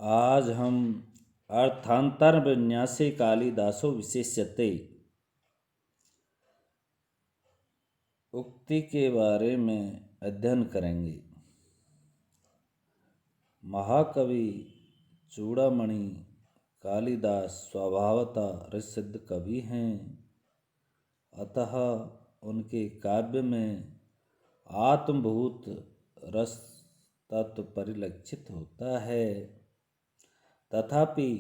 आज हम अर्थांतर विन्यासे कालिदासो विशेष्यते उक्ति के बारे में अध्ययन करेंगे। महाकवि चूड़ामणि कालिदास स्वभावतः ऋसिद्ध कवि हैं, अतः उनके काव्य में आत्मभूत रस तत्व परिलक्षित होता है। तथापि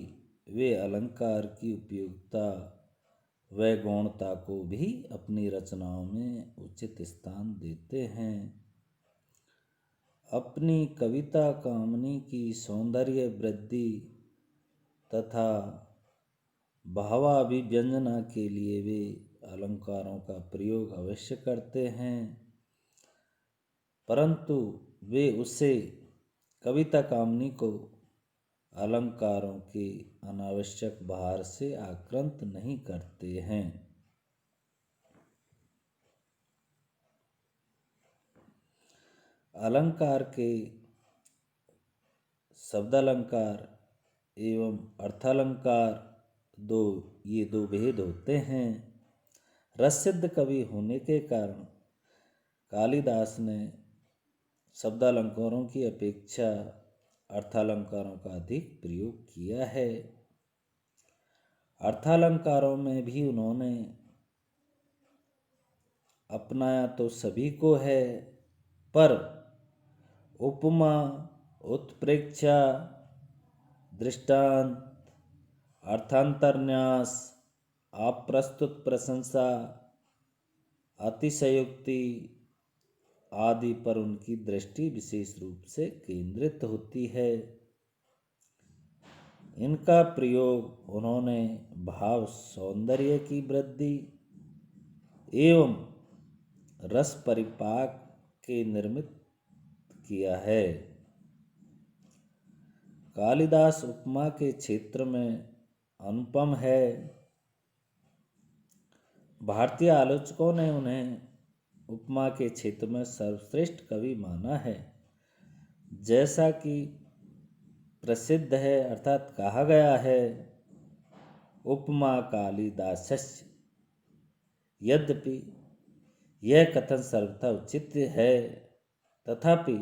वे अलंकार की उपयोगिता व गौणता को भी अपनी रचनाओं में उचित स्थान देते हैं। अपनी कविता कामनी की सौंदर्य वृद्धि तथा भावाभिव्यंजना के लिए वे अलंकारों का प्रयोग अवश्य करते हैं, परंतु वे उससे कविता कामनी को अलंकारों के अनावश्यक भार से आक्रांत नहीं करते हैं। अलंकार के शब्दालंकार एवं अर्थालंकार ये दो भेद होते हैं। रससिद्ध कवि होने के कारण कालिदास ने शब्दालंकारों की अपेक्षा अर्थालंकारों का अधिक प्रयोग किया है। अर्थालंकारों में भी उन्होंने अपनाया तो सभी को है, पर उपमा, उत्प्रेक्षा, दृष्टांत, अर्थांतरन्यास, अप्रस्तुत प्रशंसा, अतिशयोक्ति आदि पर उनकी दृष्टि विशेष रूप से केंद्रित होती है। इनका प्रयोग उन्होंने भाव सौंदर्य की वृद्धि एवं रस परिपाक के निर्मित किया है। कालिदास उपमा के क्षेत्र में अनुपम है। भारतीय आलोचकों ने उन्हें उपमा के क्षेत्र में सर्वश्रेष्ठ कवि माना है। जैसा कि प्रसिद्ध है अर्थात कहा गया है, उपमा कालिदासस्य। यद्यपि यह कथन सर्वथा उचित है, तथापि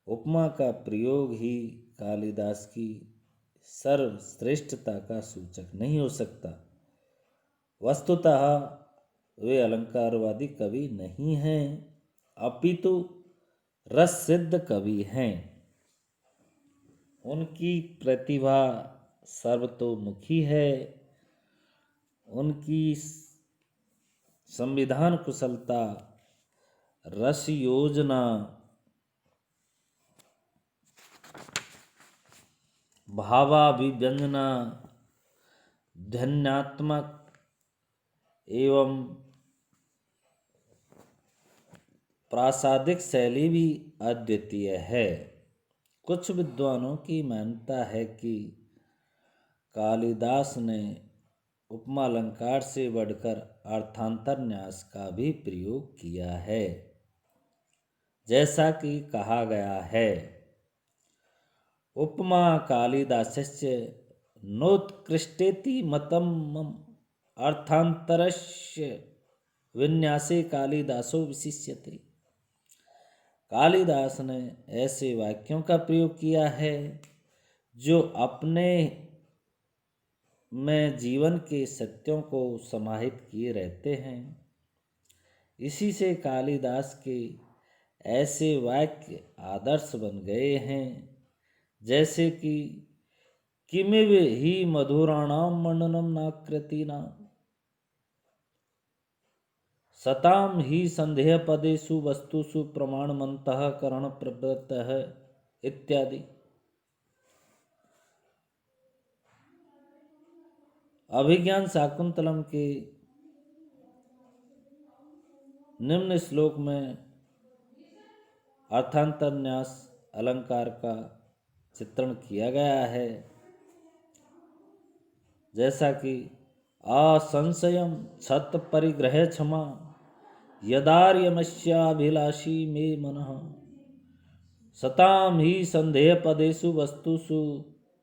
उपमा का प्रयोग ही कालिदास की सर्वश्रेष्ठता का सूचक नहीं हो सकता। वस्तुतः वे अलंकारवादी कवि नहीं हैं, अपितु रस सिद्ध कवि हैं। उनकी प्रतिभा सर्वतोमुखी है। उनकी संविधान कुशलता, रस योजना, भावाभिव्यंजना, ध्वन्यात्मक एवं प्रासादिक शैली भी अद्वितीय है। कुछ विद्वानों की मान्यता है कि कालिदास ने उपमा अलंकार से बढ़कर अर्थांतरन्यास का भी प्रयोग किया है। जैसा कि कहा गया है, उपमा कालिदासस्य नोत्कृष्टेति मतम मम अर्थांतरस्य विन्यासे कालिदासो विशिष्यते। कालिदास ने ऐसे वाक्यों का प्रयोग किया है जो अपने में जीवन के सत्यों को समाहित किए रहते हैं। इसी से कालिदास के ऐसे वाक्य आदर्श बन गए हैं, जैसे कि किमिव ही मधुराणाम वर्णनम नाकृतीनाम, सताम ही संदेह पदेषु वस्तुषु प्रमाणमन्तः करण प्रवृत्तः इत्यादि। अभिज्ञान शाकुंतलम के निम्न श्लोक में अर्थांतरन्यास अलंकार का चित्रण किया गया है। जैसा कि असंशयम छत परिग्रह क्षमा यदार्यमस्याभिलाषी मे मनः, सताम ही संदेह पदेषु वस्तुषु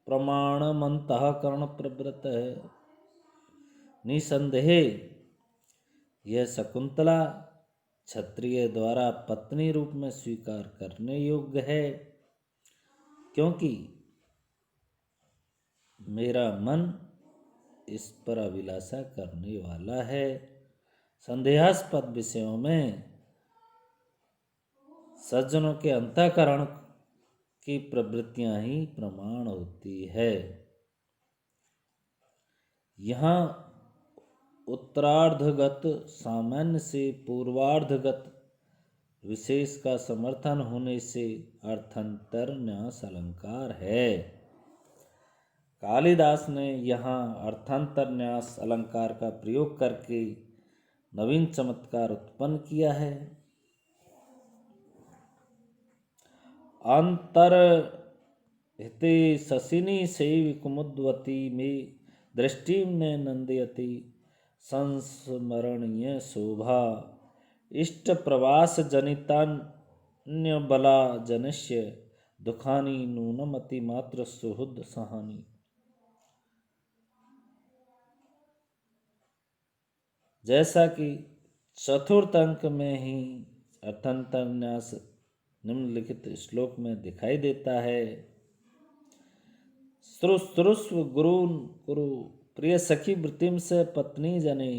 प्रमाणमंतः कर्ण प्रवृत्त है। निसंदेह यह शकुंतला क्षत्रिय द्वारा पत्नी रूप में स्वीकार करने योग्य है, क्योंकि मेरा मन इस पर अभिलाषा करने वाला है। संदेहास्पद विषयों में सज्जनों के अंतःकरण की प्रवृत्तियां ही प्रमाण होती है। यहाँ उत्तरार्धगत सामान्य से पूर्वार्धगत विशेष का समर्थन होने से अर्थांतर न्यास अलंकार है। कालिदास ने यहाँ अर्थांतर न्यास अलंकार का प्रयोग करके नवीन चमत्कार उत्पन्न किया है। अंतर हिते शशिनी सेवि कुमुद्वती में दृष्टि ने नंदयति संस्मरणीय शोभा इष्ट प्रवास जनितान्य बला जनस्य दुखानी नूनमति मात्र सुहृद सहानी। जैसा कि चतुर्थ अंक में ही अर्थांतर न्यास निम्नलिखित श्लोक में दिखाई देता है। श्रुस्व गुरुन कुरु प्रिय सखी वृत्तिम से पत्नी जने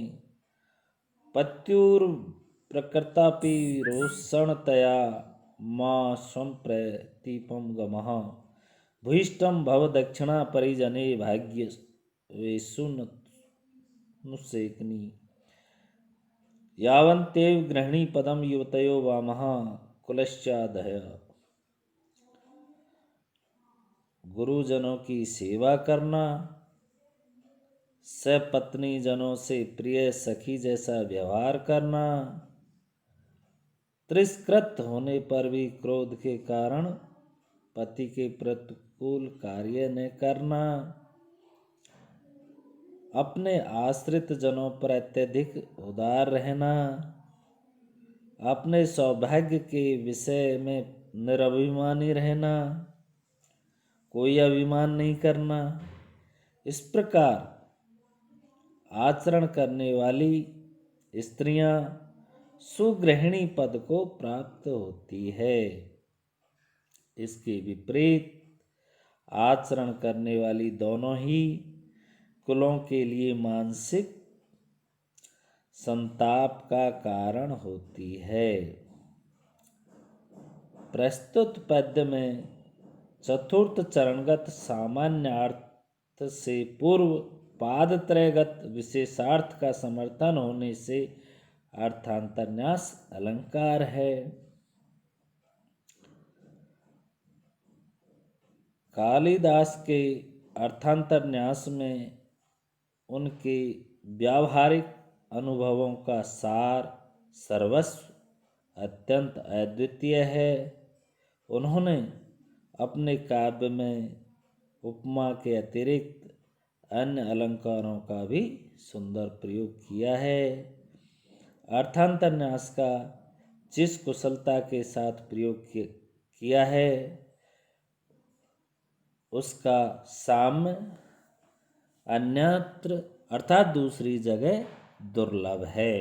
पत्युर प्रकृतापि रोषणतया मां संप्रतीपम गमः भूयिष्ठम भव दक्षिणा परिजने भाग्य वेसुनुसेकनी यावन्तेव गृहिणी पदम युवतयो वामः कुलश्चादय। गुरुजनों की सेवा करना, सपत्नी जनों से प्रिय सखी जैसा व्यवहार करना, तिरस्कृत होने पर भी क्रोध के कारण पति के प्रतिकूल कार्य न करना, अपने आश्रित जनों पर अत्यधिक उदार रहना, अपने सौभाग्य के विषय में निरभिमानी रहना, कोई अभिमान नहीं करना, इस प्रकार आचरण करने वाली स्त्रियां सुगृहिणी पद को प्राप्त होती है। इसके विपरीत आचरण करने वाली दोनों ही कुलों के लिए मानसिक संताप का कारण होती है। प्रस्तुत पद्य में चतुर्थ चरणगत सामान्यार्थ से पूर्व पादत्रयगत विशेषार्थ का समर्थन होने से अर्थांतर न्यास अलंकार है। कालिदास के अर्थांतर न्यास में उनके व्यावहारिक अनुभवों का सार सर्वस्व अत्यंत अद्वितीय है। उन्होंने अपने काव्य में उपमा के अतिरिक्त अन्य अलंकारों का भी सुंदर प्रयोग किया है। अर्थांतर न्यास का जिस कुशलता के साथ प्रयोग किया है उसका साम्य अन्यत्र अर्थात दूसरी जगह दुर्लभ है।